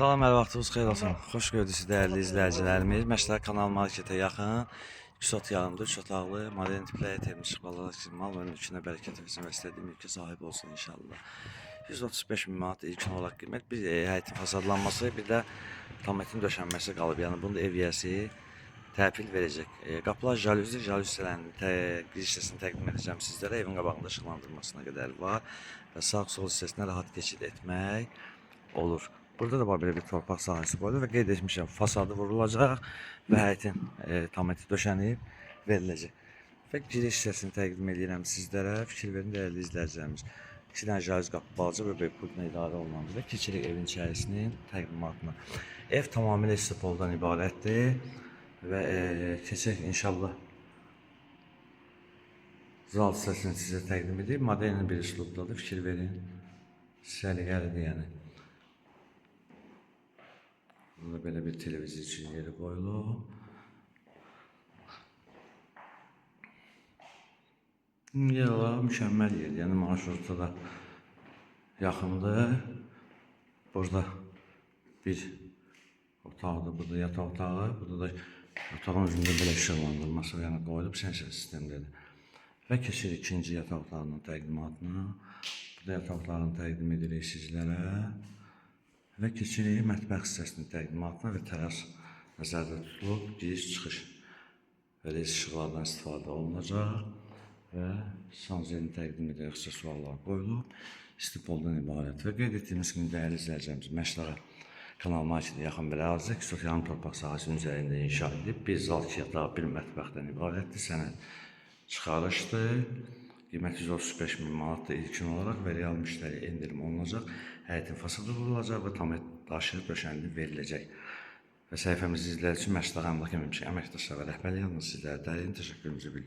Salam, hər vaxtınız xeyir olsun. Xoş gördünüz dəyərli izləyicilərimiz. Məştəq Kanal Marketə yaxın 2 ot yanımda 3 otaqlı modern tiplə etilmiş balalar üçün mal və mülkünə bərəkət versin və istədiyim mülkə sahib olsun inşallah. 135 min manat ilkin olaraq qiymət. Bir həyətin fasadlanması, bir də tametin döşənməsi qalıb. Yəni bunu da ev yiyəsi təhvil verəcək. Qapılar jalüzlərin giriş hissəsini təqdim edəcəm sizlərə. Evin qabağında işıqlandırmasına qədər var və sağ-sol hissəsinə rahat keçid etmək olur. Burada da böyle bir torpaq sahəsi qoyulur və qeyd etmişəm, fasadı vurulacaq və həyətin tameti döşənib veriləcək. Və giriş hissəsini təqdim edirəm sizlərə. Fikir verin dəyərli izləyicilərimiz. 2 dənə jaliz qapı, balaca və böyük pultla idarə olunandır və keçirik evin içərisinin təqdimatına. Ev tamamilə istipoldan ibarətdir və keçək inşallah zal hissəsini sizə təqdim edib. Modern bir üslubdadır, fikir verin. Səliqəlidir yəni. Burada böyle bir televizyon için yeri koyulub. Yala mükəmməl yer, yəni marşruta yaxındır. Burada bir otaqdır, burada yataq otağı, burada da otağın üzerinde belə işıqlandırması yəni qoyulub sensor sistemdədir. Və keçirik ikinci yataq otağının təqdimatına. Burada yataq otağını təqdim edirik sizlərə. Və keçirik mətbəx hissəsinin təqdimatına və təras nəzərdə tutulub, giriş-çıxış və rez işıqlardan istifadə olunacaq və sanzerini təqdim edək, aksesuarlar qoyulub, istipoldan ibarət və qeyd etdiyimiz kimi dəyərli izləyicilərimiz Məştəq Kanal Marketə yaxın bir ərazidə 2 ot yanı torpaq sahəsinin üzərində inşa edib, bir zal 2 yataq, bir mətbəxdən ibarətdir, sənəd çıxarışdır. Qiymət 135 min manatdır ilkin olaraq və real müştəri endirim olunacaq. Həyətin fasadı vurulacaq və tam daşınıb döşənilib veriləcək. Və səhifəmizi izlədiyiniz üçün Məştəq Əmlak Əməkdaşları və rəhbərliyi yalnız sizlərə dərin təşəkkürümüzü bildiririk.